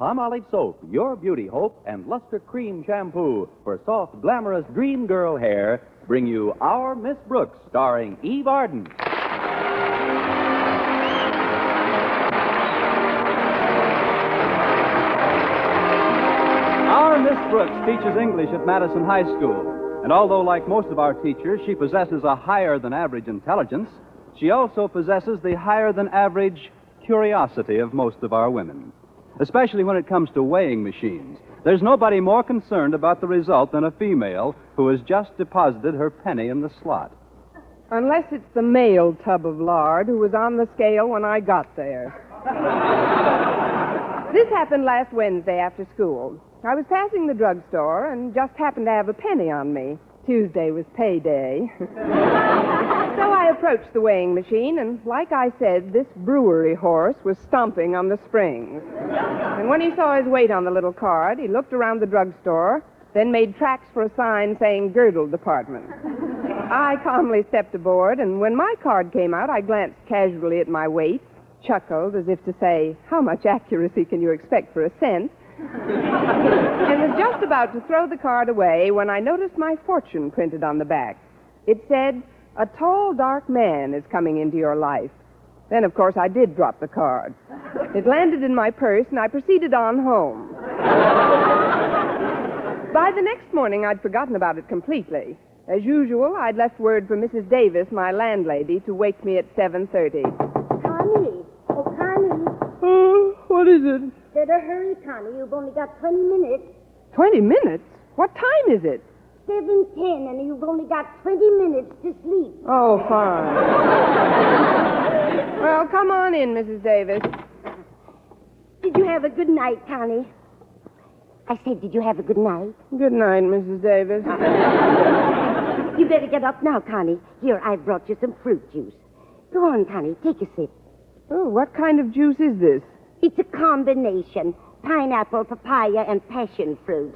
Palmolive Soap, your beauty hope, and Luster Cream Shampoo for soft, glamorous dream girl hair bring you Our Miss Brooks, starring Eve Arden. Our Miss Brooks teaches English at Madison High School. And although, like most of our teachers, she possesses a higher-than-average intelligence, she also possesses the higher-than-average curiosity of most of our women, especially when it comes to weighing machines. There's nobody more concerned about the result than a female who has just deposited her penny in the slot. Unless it's the male tub of lard who was on the scale when I got there. This happened last Wednesday after school. I was passing the drugstore and just happened to have a penny on me. Tuesday was payday. So I approached the weighing machine, and like I said, this brewery horse was stomping on the springs. And when he saw his weight on the little card, he looked around the drugstore, then made tracks for a sign saying girdle department. I calmly stepped aboard, and when my card came out, I glanced casually at my weight, chuckled as if to say, how much accuracy can you expect for a cent? And was just about to throw the card away when I noticed my fortune printed on the back. It said, a tall, dark man is coming into your life. Then, of course, I did drop the card. It landed in my purse, and I proceeded on home. By the next morning, I'd forgotten about it completely. As usual, I'd left word for Mrs. Davis, my landlady, to wake me at 7:30. Connie. Oh, Connie. Oh, what is it? Better hurry, Connie. You've only got 20 minutes. 20 minutes? What time is it? 7:10, and you've only got 20 minutes to sleep. Oh, fine. Well, come on in, Mrs. Davis. Did you have a good night, Connie? I said, did you have a good night? Good night, Mrs. Davis. You better get up now, Connie. Here, I've brought you some fruit juice. Go on, Connie. Take a sip. Oh, what kind of juice is this? It's a combination. Pineapple, papaya, and passion fruit.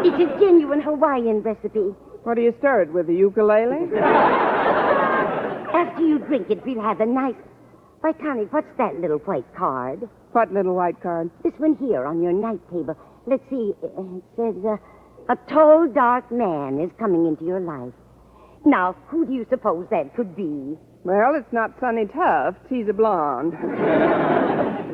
It's a genuine Hawaiian recipe. What do you stir it with, a ukulele? After you drink it, we'll have a nice... Why, Connie, what's that little white card? What little white card? This one here on your night table. Let's see. It says, a tall, dark man is coming into your life. Now, who do you suppose that could be? Well, it's not Sonny Tufts. He's a blonde.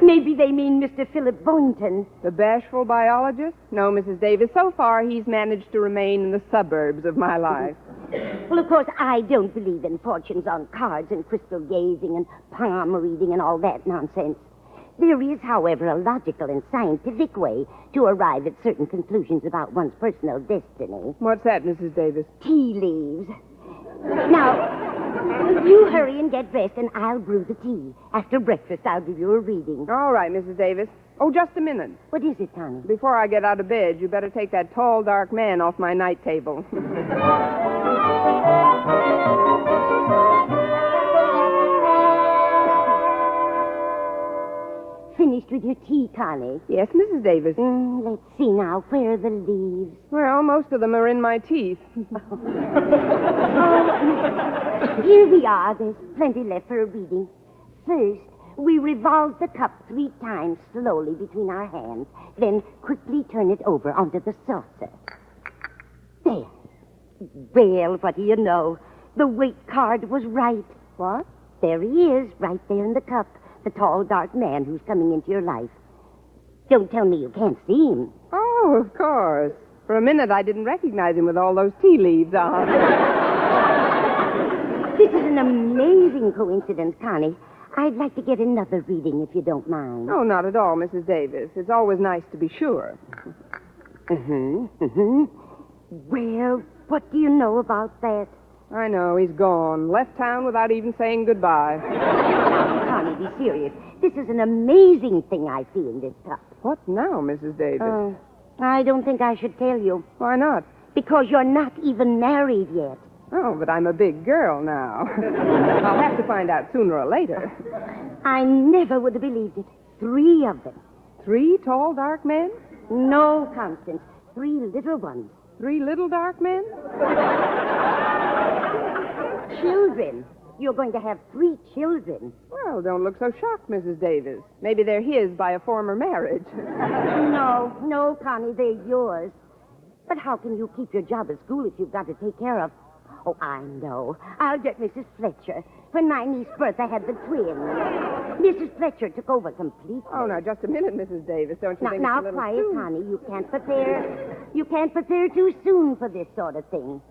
Maybe they mean Mr. Philip Boynton. The bashful biologist? No, Mrs. Davis. So far, he's managed to remain in the suburbs of my life. Well, of course, I don't believe in fortunes on cards and crystal gazing and palm reading and all that nonsense. There is, however, a logical and scientific way to arrive at certain conclusions about one's personal destiny. What's that, Mrs. Davis? Tea leaves. Now, you hurry and get dressed, and I'll brew the tea. After breakfast, I'll give you a reading. All right, Mrs. Davis. Oh, just a minute. What is it, Connie? Before I get out of bed, you better take that tall, dark man off my night table. Finished with your tea, Connie? Yes, Mrs. Davis. Let's see now. Where are the leaves? Well, most of them are in my teeth. Here we are. There's plenty left for a reading. First, we revolve the cup 3 times slowly between our hands, then quickly turn it over onto the saucer. There. Well, what do you know? The weight card was right. What? There he is, right there in the cup. The tall, dark man who's coming into your life. Don't tell me you can't see him. Oh, of course. For a minute, I didn't recognize him with all those tea leaves on. This is an amazing coincidence, Connie. I'd like to get another reading if you don't mind. Oh, not at all, Mrs. Davis. It's always nice to be sure. Well, what do you know about that? I know, he's gone. Left town without even saying goodbye. Now, Connie, be serious. This is an amazing thing I see in this cup. What now, Mrs. Davis? I don't think I should tell you. Why not? Because you're not even married yet. Oh, but I'm a big girl now. I'll have to find out sooner or later. I never would have believed it. 3 of them. 3 tall, dark men? No, Constance. 3 little ones. 3 little dark men? Children. You're going to have 3 children. Well, don't look so shocked, Mrs. Davis. Maybe they're his by a former marriage. No, Connie, they're yours. But how can you keep your job at school if you've got to take care of... Oh, I know. I'll get Mrs. Fletcher. When my niece Bertha had the twins, Mrs. Fletcher took over completely. Oh, now, just a minute, Mrs. Davis. Don't you think Now, it's a little quiet, soon? Connie. You can't prepare too soon for this sort of thing.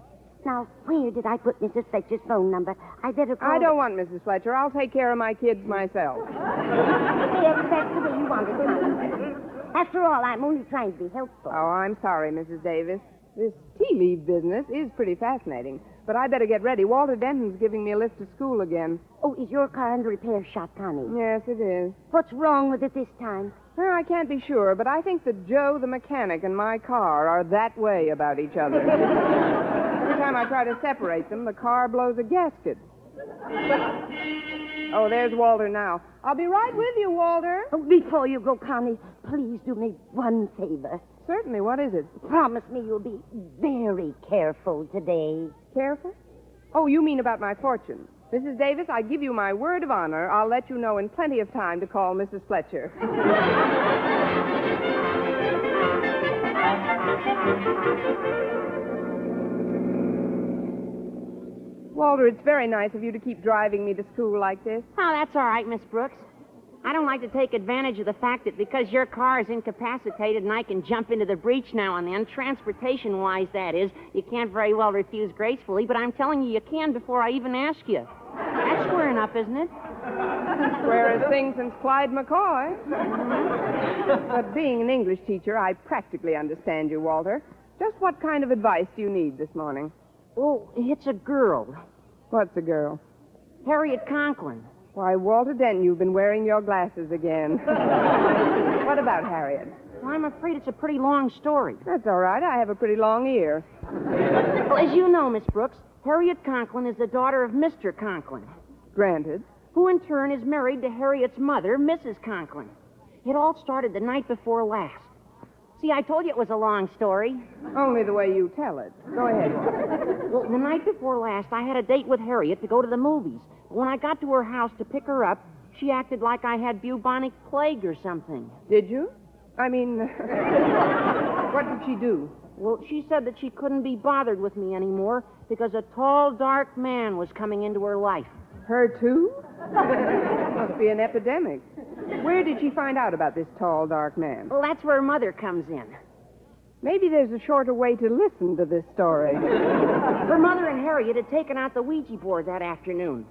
Now, where did I put Mrs. Fletcher's phone number? I better call... I don't want Mrs. Fletcher. I'll take care of my kids myself. Yes, that's the way you want it, Connie. After all, I'm only trying to be helpful. Oh, I'm sorry, Mrs. Davis. This tea leaf business is pretty fascinating. But I better get ready. Walter Denton's giving me a lift to school again. Oh, is your car in the repair shop, Connie? Yes, it is. What's wrong with it this time? Well, I can't be sure, but I think that Joe, the mechanic, and my car are that way about each other. Every time I try to separate them, the car blows a gasket. Oh, there's Walter now. I'll be right with you, Walter. Oh, before you go, Connie, please do me one favor. Certainly. What is it? Promise me you'll be very careful today. Careful? Oh, you mean about my fortune. Mrs. Davis, I give you my word of honor. I'll let you know in plenty of time to call Mrs. Fletcher. Walter, it's very nice of you to keep driving me to school like this. Oh, that's all right, Miss Brooks. I don't like to take advantage of the fact that because your car is incapacitated and I can jump into the breach now and then, transportation-wise, that is, you can't very well refuse gracefully, but I'm telling you can before I even ask you. That's square enough, isn't it? Square as things since Clyde McCoy. But being an English teacher, I practically understand you, Walter. Just what kind of advice do you need this morning? Oh, it's a girl. What's a girl? Harriet Conklin. Why, Walter Denton, you've been wearing your glasses again. What about Harriet? Well, I'm afraid it's a pretty long story. That's all right. I have a pretty long ear. Well, as you know, Miss Brooks, Harriet Conklin is the daughter of Mr. Conklin, Granted. who in turn is married to Harriet's mother, Mrs. Conklin. It all started the night before last. See, I told you it was a long story. Only the way you tell it. Go ahead, Walter. Well, the night before last, I had a date with Harriet to go to the movies. But when I got to her house to pick her up, she acted like I had bubonic plague or something. Did you? I mean, what did she do? Well, she said that she couldn't be bothered with me anymore because a tall, dark man was coming into her life. Her, too? Must be an epidemic. Where did she find out about this tall, dark man? Well, that's where Mother comes in. Maybe there's a shorter way to listen to this story. Her mother and Harriet had taken out the Ouija board that afternoon.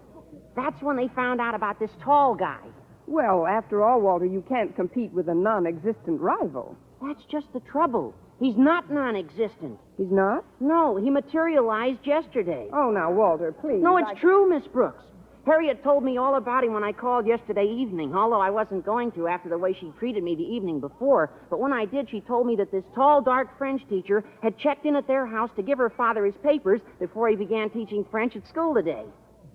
That's when they found out about this tall guy. Well, after all, Walter, you can't compete with a non-existent rival. That's just the trouble. He's not non-existent. He's not? No, he materialized yesterday. Oh, now, Walter, please. No, it's true, Miss Brooks. Harriet told me all about him when I called yesterday evening, although I wasn't going to after the way she treated me the evening before. But when I did, she told me that this tall, dark French teacher had checked in at their house to give her father his papers before he began teaching French at school today.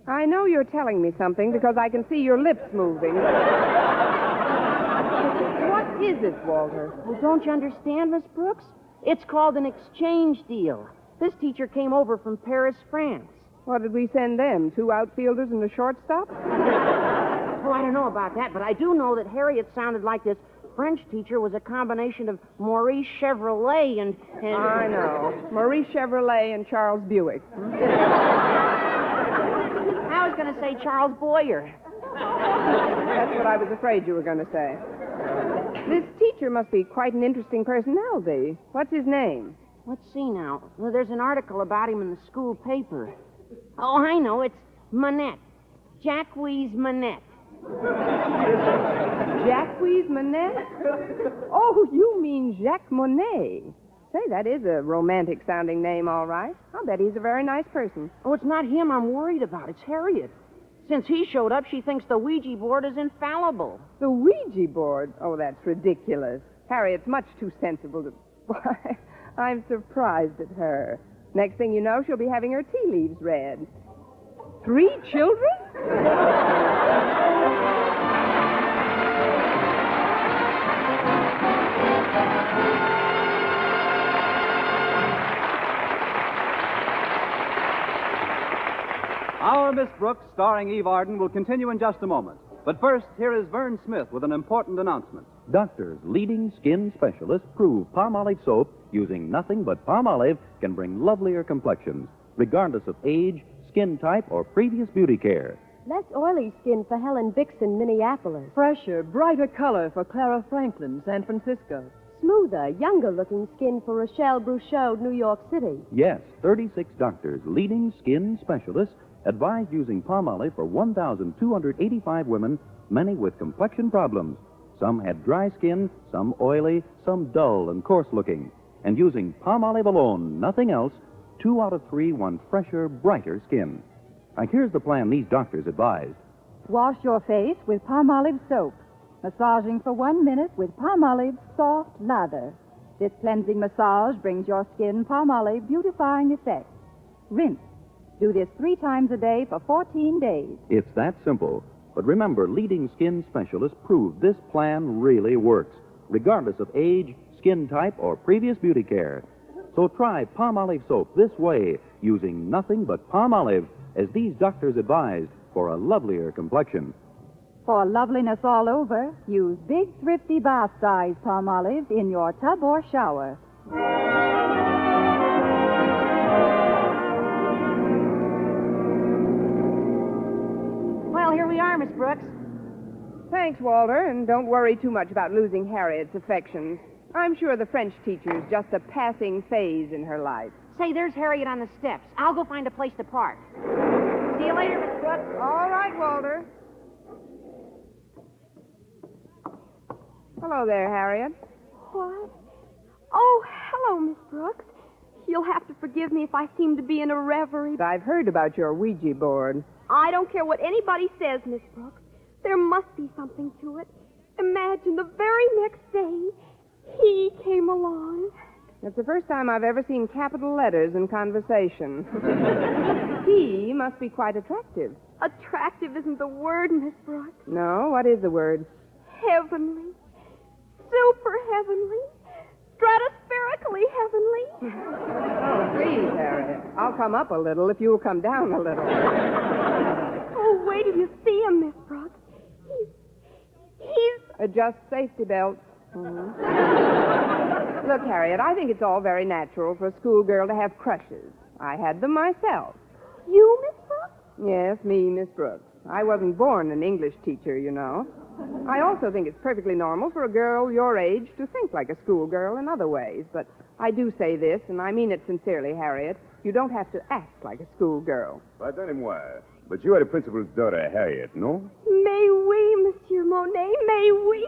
I know you're telling me something because I can see your lips moving. What is it, Walter? Well, don't you understand, Miss Brooks? It's called an exchange deal. This teacher came over from Paris, France. What did we send them? 2 outfielders and a shortstop? Oh, I don't know about that, but I do know that Harriet sounded like this French teacher was a combination of Maurice Chevrolet and... I know. Maurice Chevrolet and Charles Buick. I was going to say Charles Boyer. That's what I was afraid you were going to say. This teacher must be quite an interesting personality. What's his name? Let's see now. Well, there's an article about him in the school paper. Oh, I know. It's Manette. Jacques Manette. Jacques Manette? Oh, you mean Jacques Monet. Say, that is a romantic-sounding name, all right. I'll bet he's a very nice person. Oh, it's not him I'm worried about. It's Harriet. Since he showed up, she thinks the Ouija board is infallible. The Ouija board? Oh, that's ridiculous. Harriet's much too sensible to... Why, I'm surprised at her. Next thing you know, she'll be having her tea leaves read. 3 children? Our Miss Brooks, starring Eve Arden, will continue in just a moment. But first, here is Vern Smith with an important announcement. Doctors, leading skin specialists, prove Palmolive soap using nothing but Palmolive can bring lovelier complexions, regardless of age, skin type, or previous beauty care. Less oily skin for Helen Dixon, Minneapolis. Fresher, brighter color for Clara Franklin, San Francisco. Smoother, younger-looking skin for Rochelle Bruchot, New York City. Yes, 36 doctors, leading skin specialists, advise using Palmolive for 1,285 women, many with complexion problems. Some had dry skin, some oily, some dull and coarse-looking. And using Palmolive alone, nothing else, 2 out of 3 want fresher, brighter skin. Now, here's the plan these doctors advised. Wash your face with Palmolive soap. Massaging for 1 minute with Palmolive soft lather. This cleansing massage brings your skin Palmolive beautifying effect. Rinse. Do this 3 times a day for 14 days. It's that simple. But remember, leading skin specialists prove this plan really works, regardless of age, skin type, or previous beauty care. So try Palmolive soap this way, using nothing but Palmolive, as these doctors advised, for a lovelier complexion. For loveliness all over, use big, thrifty bath-size Palmolive in your tub or shower. Well, here we are, Miss Brooks. Thanks, Walter, and don't worry too much about losing Harriet's affections. I'm sure the French teacher's just a passing phase in her life. Say, there's Harriet on the steps. I'll go find a place to park. See you later, Miss Brooks. All right, Walter. Hello there, Harriet. What? Oh, hello, Miss Brooks. You'll have to forgive me if I seem to be in a reverie. I've heard about your Ouija board. I don't care what anybody says, Miss Brooks. There must be something to it. Imagine the very next day, he came along. It's the first time I've ever seen capital letters in conversation. He must be quite attractive. Attractive isn't the word, Miss Brooks. No? What is the word? Heavenly. Super heavenly. Stratospherically heavenly. Oh, please, Harriet. I'll come up a little if you'll come down a little. Oh, wait till you see him, Miss Brooks. He's... Adjust safety belts. Mm-hmm. Look, Harriet, I think it's all very natural for a schoolgirl to have crushes. I had them myself. You, Miss Brooks? Yes, me, Miss Brooks. I wasn't born an English teacher, you know. I also think it's perfectly normal for a girl your age to think like a schoolgirl in other ways. But I do say this, and I mean it sincerely, Harriet. You don't have to act like a schoolgirl. Pardonnez-moi, but you are the principal's daughter, Harriet, no? Mais oui, Monsieur Monet, mais oui.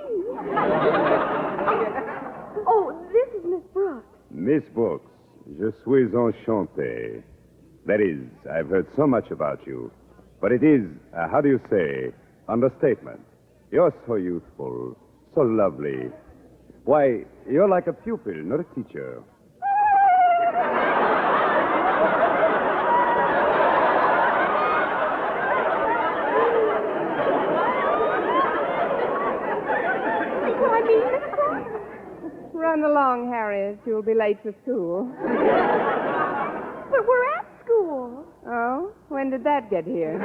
Oh, this is Miss Brooks. Miss Brooks, je suis enchanté. That is, I've heard so much about you. But it is, how do you say, understatement. You're so youthful, so lovely. Why, you're like a pupil, not a teacher. Run along, Harriet. You'll be late for school. But we're at school. Oh? When did that get here?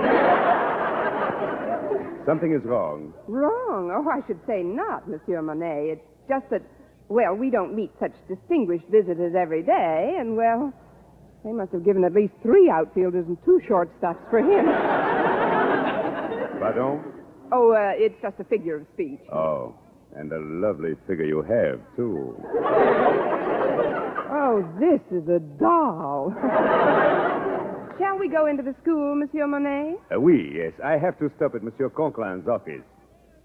Something is wrong. Wrong? Oh, I should say not, Monsieur Monet. It's just that, well, we don't meet such distinguished visitors every day, and, well, they must have given at least 3 outfielders and 2 shortstops for him. Pardon? Oh, it's just a figure of speech. Oh, and a lovely figure you have, too. Oh, this is a doll. Shall we go into the school, Monsieur Monet? Oui, yes. I have to stop at Monsieur Conklin's office.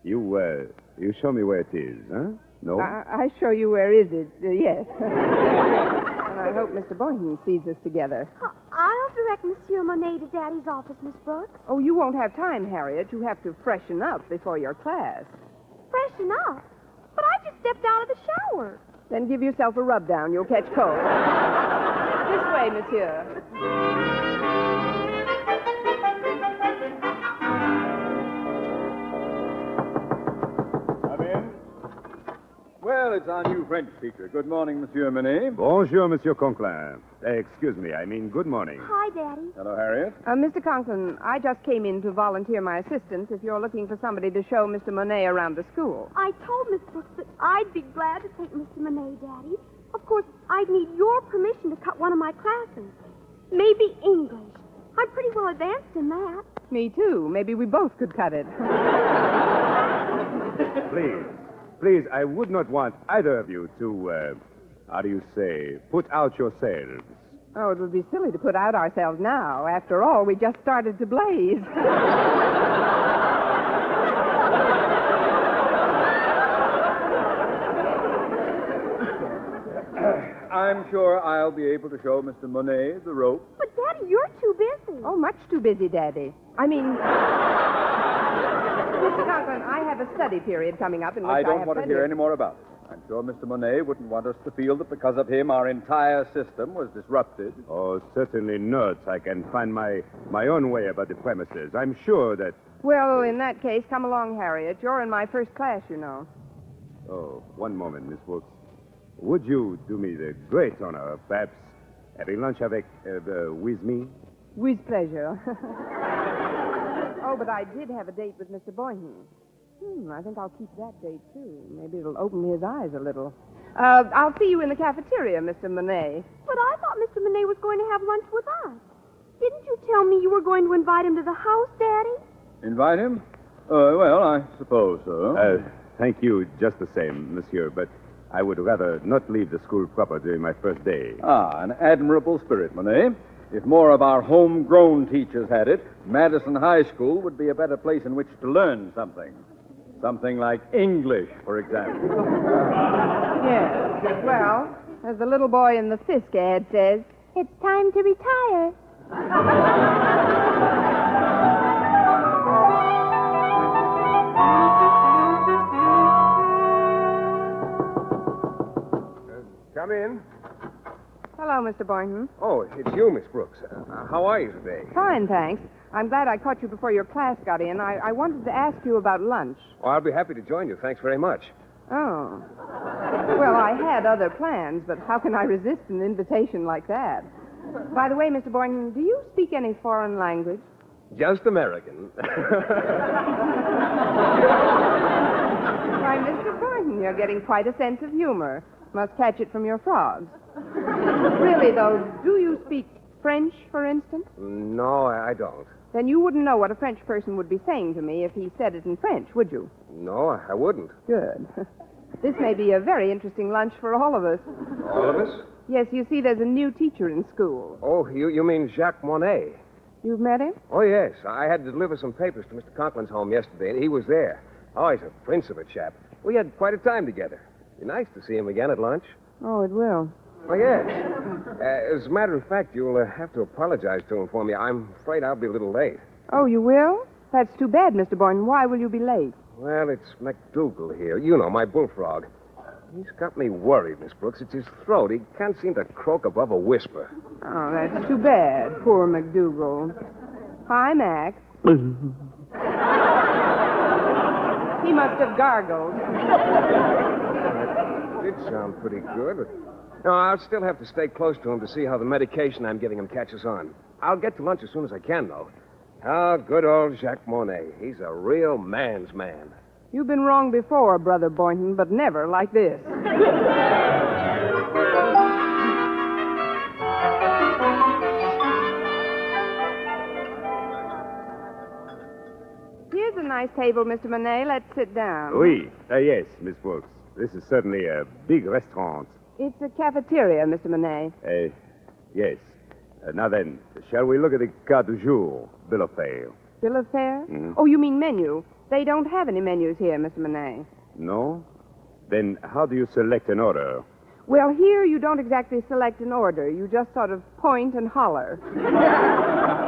You show me where it is, huh? No? I show you where is it. Yes. And I hope Mr. Boynton sees us together. I'll direct Monsieur Monet to Daddy's office, Miss Brooks. Oh, you won't have time, Harriet. You have to freshen up before your class. Freshen up? But I just stepped out of the shower. Then give yourself a rub down. You'll catch cold. This way, monsieur. Come in. Well, Well, it's our new French teacher. Good morning, Monsieur Manet. Bonjour, Monsieur Conklin. Excuse me, I mean good morning. Hi, Daddy. Hello, Harriet. Mr. Conklin, I just came in to volunteer my assistance if you're looking for somebody to show Mr. Monet around the school. I told Miss Brooks that I'd be glad to take Mr. Monet, Daddy. Of course, I'd need your permission to cut one of my classes. Maybe English. I'm pretty well advanced in that. Me too. Maybe we both could cut it. Please, I would not want either of you to, how do you say, put out yourselves. Oh, it would be silly to put out ourselves now. After all, we just started to blaze. I'm sure I'll be able to show Mr. Monet the rope. But, Daddy, you're too busy. Oh, much too busy, Daddy. I mean, Mr. Conklin, I have a study period coming up in which I don't have want to plenty hear of- any more about it. I'm sure Mr. Monet wouldn't want us to feel that because of him our entire system was disrupted. Oh, certainly not. I can find my own way about the premises. I'm sure that... Well, in that case, come along, Harriet. You're in my first class, you know. Oh, one moment, Miss Brooks. Would you do me the great honor of perhaps having lunch with me? With pleasure. Oh, but I did have a date with Mr. Boynton. I think I'll keep that date, too. Maybe it'll open his eyes a little. I'll see you in the cafeteria, Mr. Monet. But I thought Mr. Monet was going to have lunch with us. Didn't you tell me you were going to invite him to the house, Daddy? Invite him? Well, I suppose so. Thank you just the same, monsieur, but I would rather not leave the school proper during my first day. Ah, an admirable spirit, Monet. If more of our homegrown teachers had it, Madison High School would be a better place in which to learn something. Something like English, for example. Yes. Well, as the little boy in the Fisk ad says, It's time to retire. Come in. hello, Mr. Boynton. Oh, it's you, Miss Brooks. How are you today? Fine, thanks. I'm glad I caught you before your class got in. I wanted to ask you about lunch. Oh, I'll be happy to join you. Thanks very much. Oh. Well, I had other plans, but how can I resist an invitation like that? By the way, Mr. Boynton, do you speak any foreign language? Just American. Why, Mr. Boynton, you're getting quite a sense of humor. Must catch it from your frogs. Really, though, do you speak French, for instance? No, I don't. Then you wouldn't know what a French person would be saying to me if he said it in French, would you? No, I wouldn't. Good. This may be a very interesting lunch for all of us. All of us? Yes, you see, there's a new teacher in school. Oh, you mean Jacques Monet? You've met him? Oh, yes. I had to deliver some papers to Mr. Conklin's home yesterday, and he was there. Oh, he's a prince of a chap. We had quite a time together. Be nice to see him again at lunch. Oh, it will. Oh, yes. As a matter of fact, you'll have to apologize to him for me. I'm afraid I'll be a little late. Oh, you will? That's too bad, Mr. Boynton. Why will you be late? Well, it's McDougal here. You know, my bullfrog. He's got me worried, Miss Brooks. It's his throat. He can't seem to croak above a whisper. Oh, that's too bad. Poor McDougal. Hi, Mac. He must have gargled. Did sound pretty good, but... No, I'll still have to stay close to him to see how the medication I'm giving him catches on. I'll get to lunch as soon as I can, though. Ah, good old Jacques Monet. He's a real man's man. You've been wrong before, Brother Boynton, but never like this. Here's a nice table, Mr. Monet. Let's sit down. Oui. Yes, Miss Brooks. This is certainly a big restaurant. It's a cafeteria, Mr. Monet. Yes. Now then, shall we look at the carte du jour, bill of fare? Bill of fare? Mhm. Oh, you mean menu. They don't have any menus here, Mr. Monet. No? Then how do you select an order? Well, here you don't exactly select an order. You just sort of point and holler.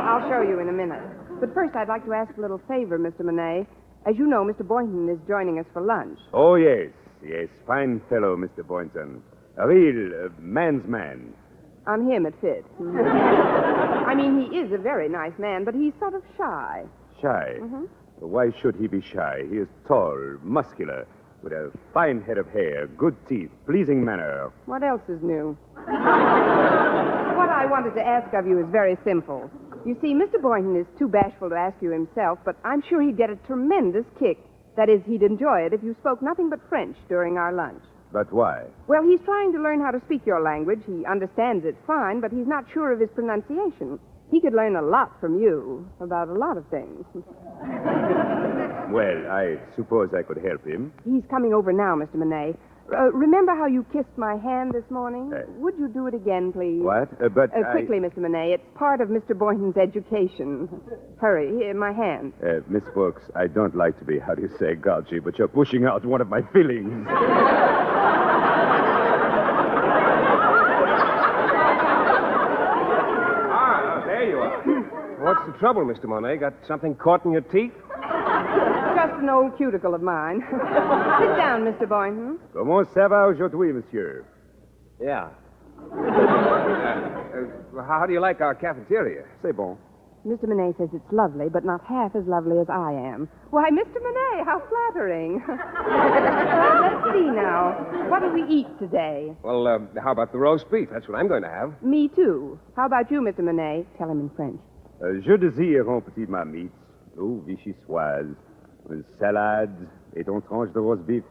I'll show you in a minute. But first, I'd like to ask a little favor, Mr. Monet. As you know, Mr. Boynton is joining us for lunch. Oh, yes. Yes, fine fellow, Mr. Boynton. A real man's man. On him, it fits. I mean, he is a very nice man, but he's sort of shy. Shy? Mhm. Why should he be shy? He is tall, muscular. with a fine head of hair, good teeth, pleasing manner. What else is new? What I wanted to ask of you is very simple. You see, Mr. Boynton is too bashful to ask you himself, but I'm sure he'd get a tremendous kick. That is, he'd enjoy it if you spoke nothing but French during our lunch. But why? Well, he's trying to learn how to speak your language. He understands it fine, but he's not sure of his pronunciation. He could learn a lot from you about a lot of things. Well, I suppose I could help him. He's coming over now, Mr. Monet. Remember how you kissed my hand this morning? Would you do it again, please? What? Quickly, Mr. Monet. It's part of Mr. Boynton's education. Hurry. Here, my hand. Miss Brooks, I don't like to be, how do you say, gouchy, but you're pushing out one of my feelings. There you are. What's the trouble, Mr. Monet? Got something caught in your teeth? Just an old cuticle of mine. Sit down, Mr. Boynton. Comment ça va aujourd'hui, monsieur? Yeah. How do you like our cafeteria? C'est bon. Mr. Monet says it's lovely, but not half as lovely as I am. Why, Mr. Monet, how flattering. Let's see now. What do we eat today? Well, how about the roast beef? That's what I'm going to have. Me, too. How about you, Mr. Monet? Tell him in French. Je désire un petit marmite, ou vichyssoise, une salade et une tranche de roast beef,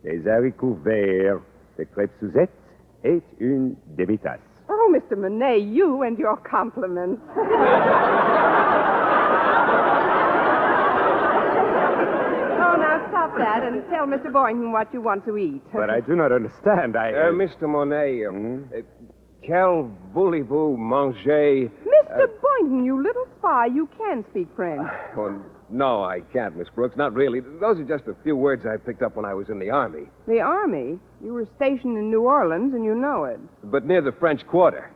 des haricots verts, des crêpes Suzette et une demi-tasse. Oh, Mr. Monet, you and your compliments. Oh, now stop that and tell Mr. Boynton what you want to eat. But I do not understand. Mr. Monet, quel voulez-vous manger? Mr. Boynton, you little spy, you can speak French. Oh, no, I can't, Miss Brooks. Not really. Those are just a few words I picked up when I was in the Army. The Army? You were stationed in New Orleans, and you know it. But near the French Quarter.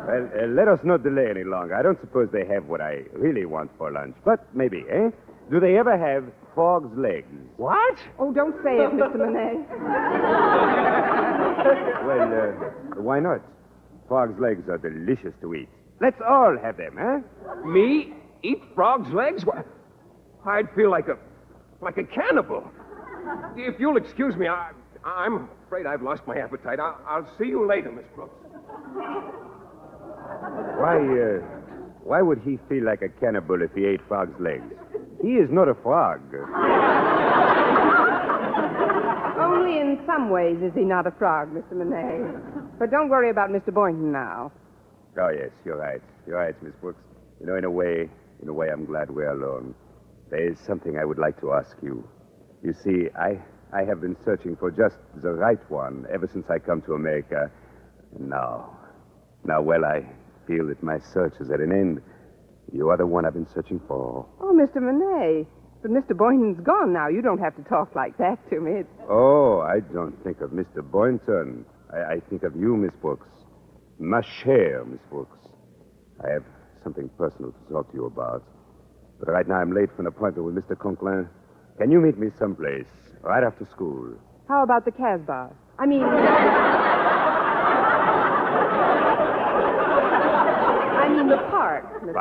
Well, let us not delay any longer. I don't suppose they have what I really want for lunch. But maybe, eh? Do they ever have frog's legs? What? Oh, don't say it, Mr. Monet. Well, why not? Frog's legs are delicious to eat. Let's all have them, huh? Me? Eat frog's legs? What? I'd feel like a cannibal. If you'll excuse me, I'm afraid I've lost my appetite. I'll see you later, Miss Brooks. Why would he feel like a cannibal if he ate frog's legs? He is not a frog. Only in some ways is he not a frog, Mr. Monet. But don't worry about Mr. Boynton now. Oh, yes, you're right. You're right, Miss Brooks. You know, in a way, I'm glad we're alone. There is something I would like to ask you. You see, I have been searching for just the right one ever since I come to America. And now, well, I feel that my search is at an end. You are the one I've been searching for. Oh, Mr. Monet. But Mr. Boynton's gone now. You don't have to talk like that to me. Oh, I don't think of Mr. Boynton. I think of you, Miss Brooks. Ma chère, Miss Brooks. I have something personal to talk to you about. But right now I'm late for an appointment with Mr. Conklin. Can you meet me someplace, right after school? How about the Casbah? I mean the park. Mr.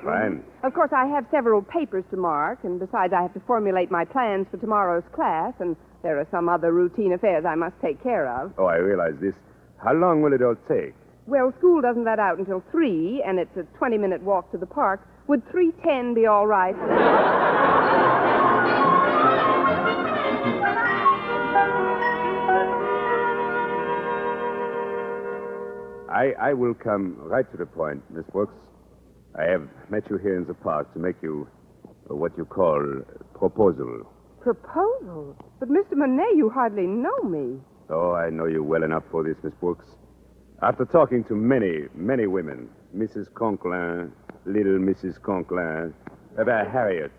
Fine. Of course, I have several papers to mark, and besides, I have to formulate my plans for tomorrow's class, and there are some other routine affairs I must take care of. Oh, I realize this. How long will it all take? Well, school doesn't let out until 3, and it's a 20-minute walk to the park. Would 3:10 be all right? I will come right to the point, Miss Brooks. I have met you here in the park to make you what you call proposal. Proposal? But, Mr. Monet, you hardly know me. Oh, I know you well enough for this, Miss Brooks. After talking to many, many women, Mrs. Conklin, little Mrs. Conklin, about Harriet.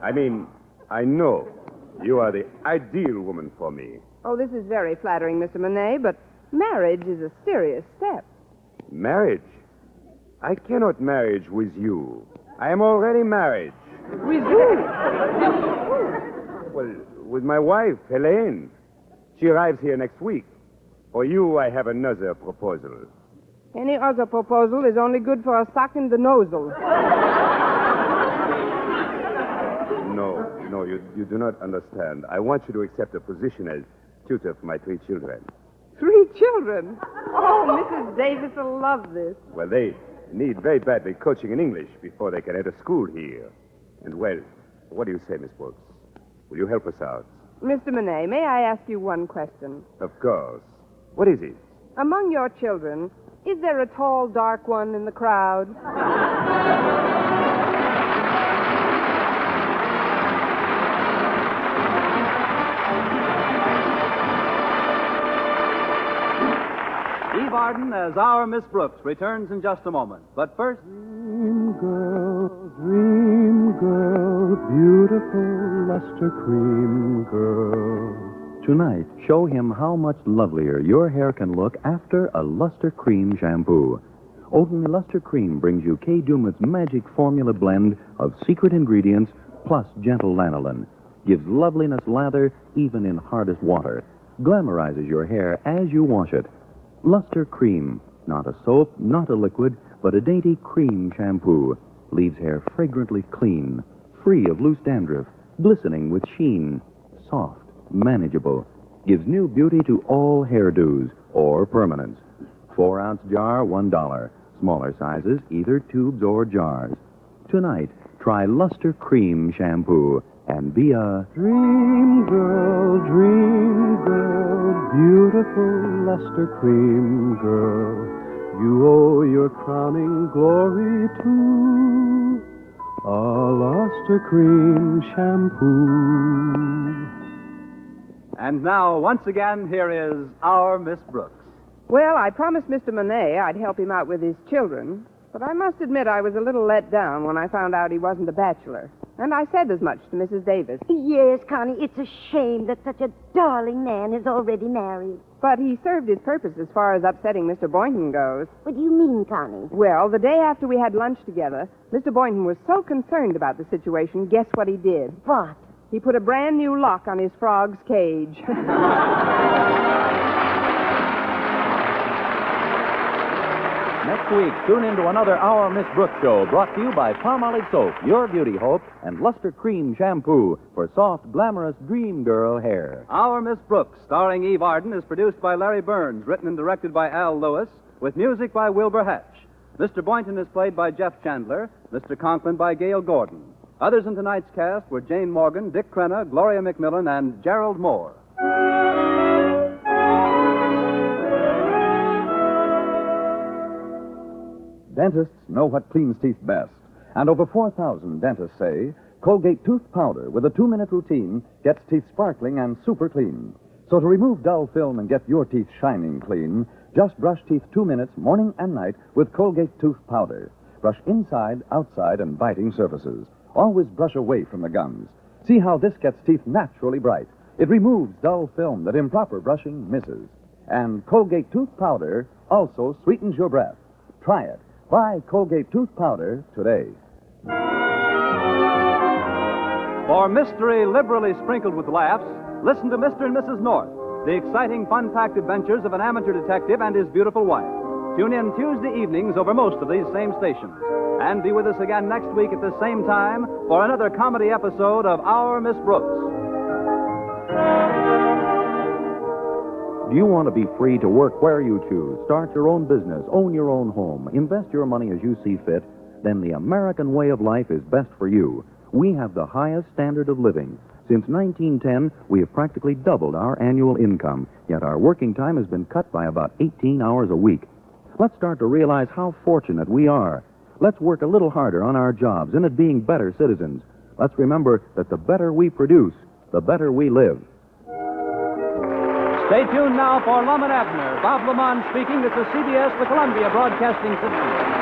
I mean, I know you are the ideal woman for me. Oh, this is very flattering, Mr. Monet, but marriage is a serious step. Marriage? I cannot marriage with you. I am already married. With who? Well, with my wife, Helene. She arrives here next week. For you, I have another proposal. Any other proposal is only good for a sock in the nozzle. No, you do not understand. I want you to accept a position as tutor for my 3 children. 3 children? Oh, Mrs. Davis will love this. Well, they need very badly coaching in English before they can enter school here. And, well, what do you say, Miss Brooks? Will you help us out? Mr. Monet, may I ask you one question? Of course. What is it? Among your children, is there a tall, dark one in the crowd? Eve Arden as our Miss Brooks returns in just a moment. But first... Dream girl, beautiful luster cream girl. Tonight, show him how much lovelier your hair can look after a Luster Cream shampoo. Odin Luster Cream brings you Kay Dumit's magic formula blend of secret ingredients plus gentle lanolin. Gives loveliness lather even in hardest water. Glamorizes your hair as you wash it. Luster Cream. Not a soap, not a liquid, but a dainty cream shampoo. Leaves hair fragrantly clean, free of loose dandruff, glistening with sheen. Soft, manageable. Gives new beauty to all hairdos or permanents. 4-ounce jar, $1. Smaller sizes, either tubes or jars. Tonight, try Luster Cream shampoo and be a Dream girl, beautiful luster cream girl. You owe your crowning glory to a luster cream shampoo. And now, once again, here is our Miss Brooks. Well, I promised Mr. Monet I'd help him out with his children, but I must admit I was a little let down when I found out he wasn't a bachelor. And I said as much to Mrs. Davis. Yes, Connie, it's a shame that such a darling man is already married. But he served his purpose as far as upsetting Mr. Boynton goes. What do you mean, Connie? Well, the day after we had lunch together, Mr. Boynton was so concerned about the situation, guess what he did? What? He put a brand new lock on his frog's cage. Next week, tune in to another Our Miss Brooks show brought to you by Palmolive Soap, your beauty hope, and Luster Cream Shampoo for soft, glamorous dream girl hair. Our Miss Brooks, starring Eve Arden, is produced by Larry Burns, written and directed by Al Lewis, with music by Wilbur Hatch. Mr. Boynton is played by Jeff Chandler, Mr. Conklin by Gail Gordon. Others in tonight's cast were Jane Morgan, Dick Crenna, Gloria McMillan, and Gerald Moore. Dentists know what cleans teeth best. And over 4,000 dentists say Colgate tooth powder with a 2-minute routine gets teeth sparkling and super clean. So to remove dull film and get your teeth shining clean, just brush teeth 2 minutes morning and night with Colgate tooth powder. Brush inside, outside, and biting surfaces. Always brush away from the gums. See how this gets teeth naturally bright. It removes dull film that improper brushing misses. And Colgate tooth powder also sweetens your breath. Try it. Buy Colgate tooth powder today. For mystery liberally sprinkled with laughs, listen to Mr. and Mrs. North, the exciting, fun-packed adventures of an amateur detective and his beautiful wife. Tune in Tuesday evenings over most of these same stations. And be with us again next week at the same time for another comedy episode of Our Miss Brooks. Do you want to be free to work where you choose, start your own business, own your own home, invest your money as you see fit? Then the American way of life is best for you. We have the highest standard of living. Since 1910, we have practically doubled our annual income, yet our working time has been cut by about 18 hours a week. Let's start to realize how fortunate we are. Let's work a little harder on our jobs and at being better citizens. Let's remember that the better we produce, the better we live. Stay tuned now for Lum and Abner. Bob Lamont speaking. This is CBS, the Columbia Broadcasting System.